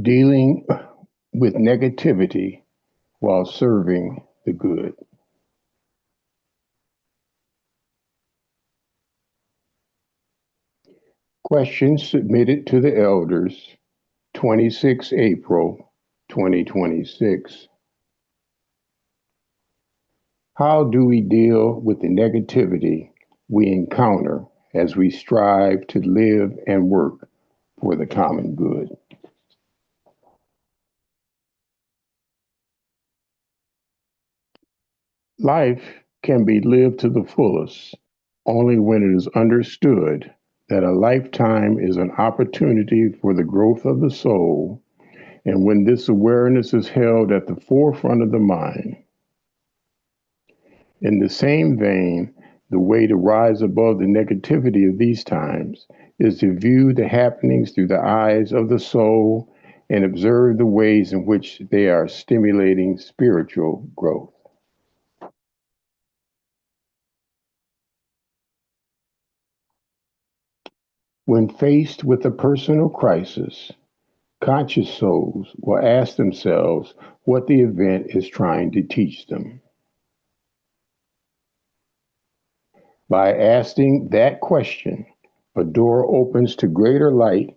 Dealing with negativity while serving the good. Questions submitted to the elders, 26 April 2026. How do we deal with the negativity we encounter as we strive to live and work for the common good? Life can be lived to the fullest only when it is understood that a lifetime is an opportunity for the growth of the soul, and when this awareness is held at the forefront of the mind. In the same vein, the way to rise above the negativity of these times is to view the happenings through the eyes of the soul and observe the ways in which they are stimulating spiritual growth. When faced with a personal crisis, conscious souls will ask themselves what the event is trying to teach them. By asking that question, a door opens to greater light,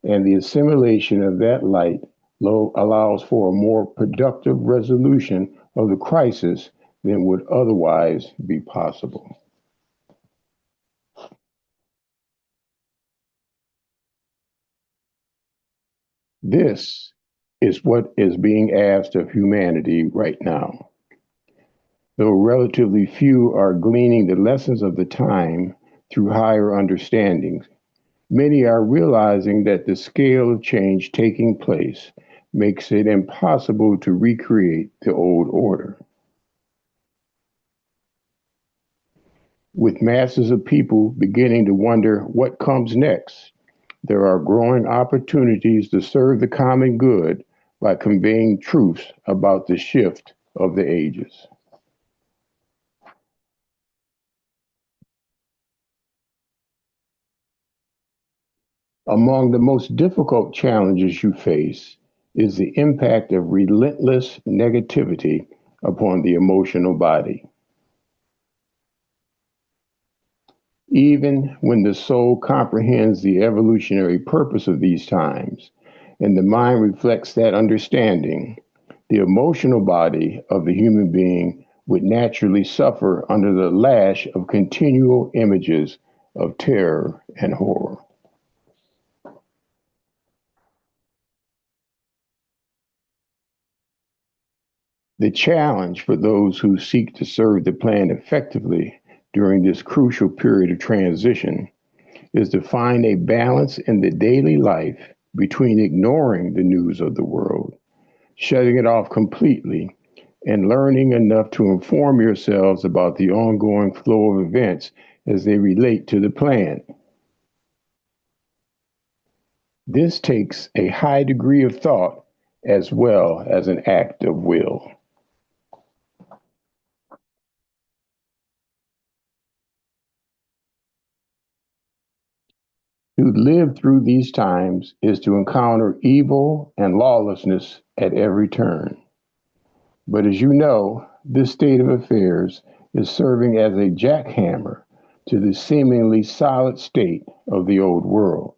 and the assimilation of that light allows for a more productive resolution of the crisis than would otherwise be possible. This is what is being asked of humanity right now. Though relatively few are gleaning the lessons of the time through higher understandings, many are realizing that the scale of change taking place makes it impossible to recreate the old order. With masses of people beginning to wonder what comes next, there are growing opportunities to serve the common good by conveying truths about the shift of the ages. Among the most difficult challenges you face is the impact of relentless negativity upon the emotional body. Even when the soul comprehends the evolutionary purpose of these times and the mind reflects that understanding, the emotional body of the human being would naturally suffer under the lash of continual images of terror and horror. The challenge for those who seek to serve the plan effectively during this crucial period of transition is to find a balance in the daily life between ignoring the news of the world, shutting it off completely, and learning enough to inform yourselves about the ongoing flow of events as they relate to the plan. This takes a high degree of thought as well as an act of will. To live through these times is to encounter evil and lawlessness at every turn. But as you know, this state of affairs is serving as a jackhammer to the seemingly solid state of the old world.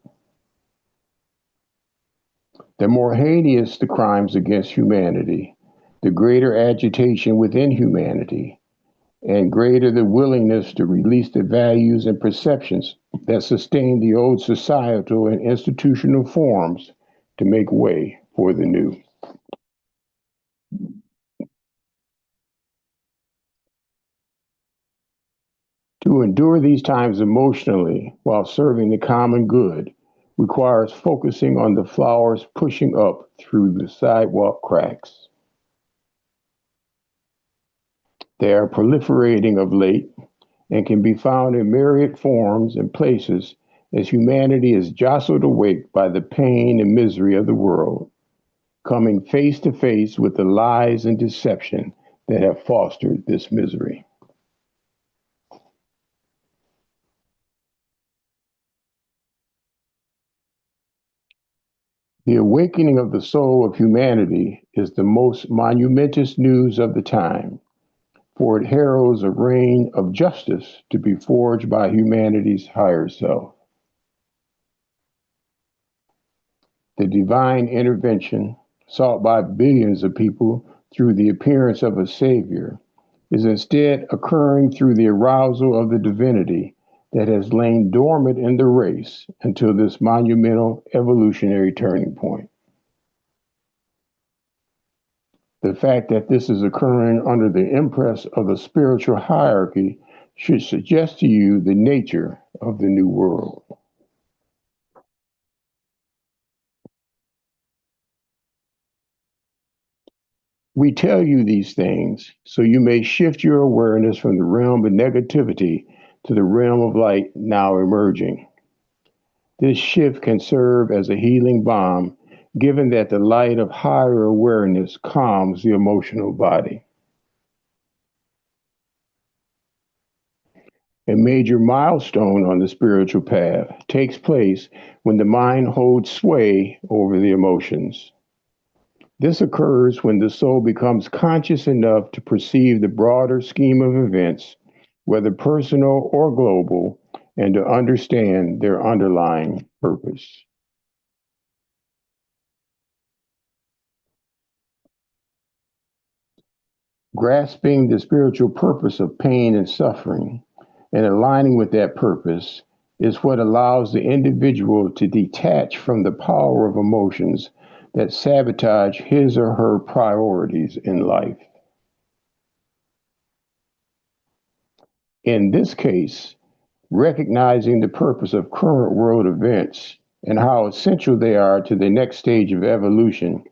The more heinous the crimes against humanity, the greater agitation within humanity, and greater the willingness to release the values and perceptions that sustain the old societal and institutional forms to make way for the new. To endure these times emotionally while serving the common good requires focusing on the flowers pushing up through the sidewalk cracks. They are proliferating of late and can be found in myriad forms and places as humanity is jostled awake by the pain and misery of the world, coming face to face with the lies and deception that have fostered this misery. The awakening of the soul of humanity is the most monumentous news of the time, for it heralds a reign of justice to be forged by humanity's higher self. The divine intervention, sought by billions of people through the appearance of a savior, is instead occurring through the arousal of the divinity that has lain dormant in the race until this monumental evolutionary turning point. The fact that this is occurring under the impress of the spiritual hierarchy should suggest to you the nature of the new world. We tell you these things so you may shift your awareness from the realm of negativity to the realm of light now emerging. This shift can serve as a healing balm, given that the light of higher awareness calms the emotional body. A major milestone on the spiritual path takes place when the mind holds sway over the emotions. This occurs when the soul becomes conscious enough to perceive the broader scheme of events, whether personal or global, and to understand their underlying purpose. Grasping the spiritual purpose of pain and suffering and aligning with that purpose is what allows the individual to detach from the power of emotions that sabotage his or her priorities in life. In this case, recognizing the purpose of current world events and how essential they are to the next stage of evolution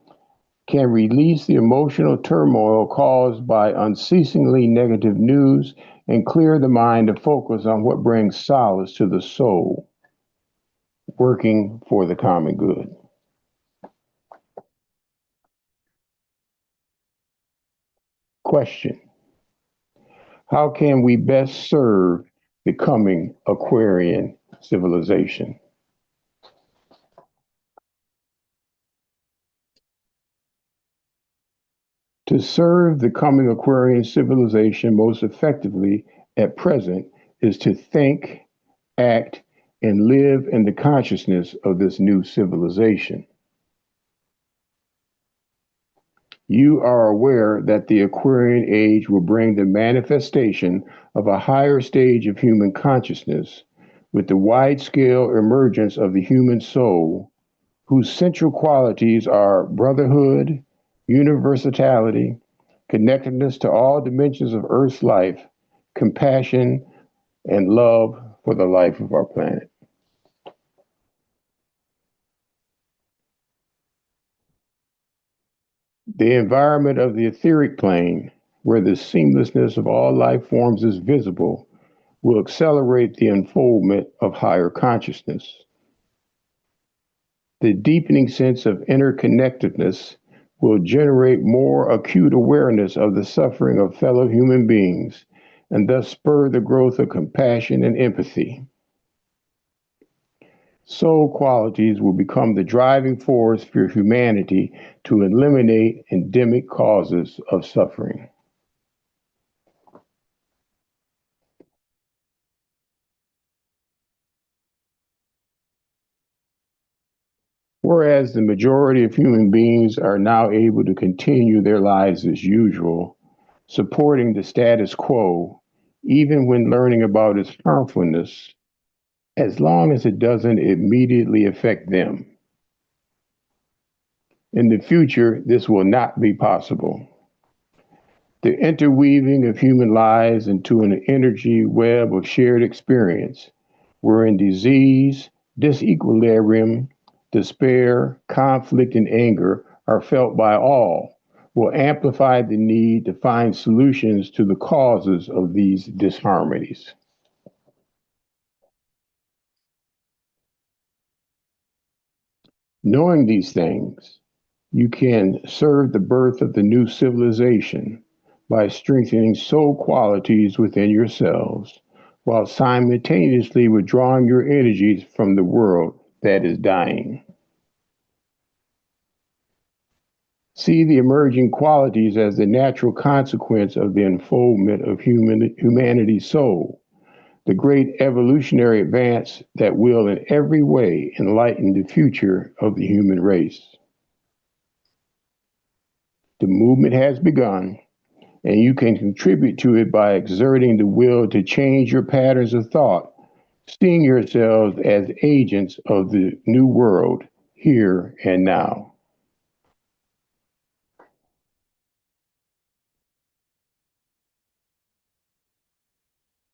can release the emotional turmoil caused by unceasingly negative news and clear the mind to focus on what brings solace to the soul, working for the common good. Question: how can we best serve the coming Aquarian civilization? To serve the coming Aquarian civilization most effectively at present is to think, act, and live in the consciousness of this new civilization. You are aware that the Aquarian age will bring the manifestation of a higher stage of human consciousness with the wide scale emergence of the human soul, whose central qualities are brotherhood, universality, connectedness to all dimensions of Earth's life, compassion, and love for the life of our planet. The environment of the etheric plane, where the seamlessness of all life forms is visible, will accelerate the unfoldment of higher consciousness. The deepening sense of interconnectedness will generate more acute awareness of the suffering of fellow human beings and thus spur the growth of compassion and empathy. Soul qualities will become the driving force for humanity to eliminate endemic causes of suffering. Whereas the majority of human beings are now able to continue their lives as usual, supporting the status quo, even when learning about its harmfulness, as long as it doesn't immediately affect them. In the future, this will not be possible. The interweaving of human lives into an energy web of shared experience, wherein disease, disequilibrium, despair, conflict, and anger are felt by all, will amplify the need to find solutions to the causes of these disharmonies. Knowing these things, you can serve the birth of the new civilization by strengthening soul qualities within yourselves while simultaneously withdrawing your energies from the world that is dying. See the emerging qualities as the natural consequence of the unfoldment of humanity's soul, the great evolutionary advance that will in every way enlighten the future of the human race. The movement has begun, and you can contribute to it by exerting the will to change your patterns of thought, seeing yourselves as agents of the new world here and now.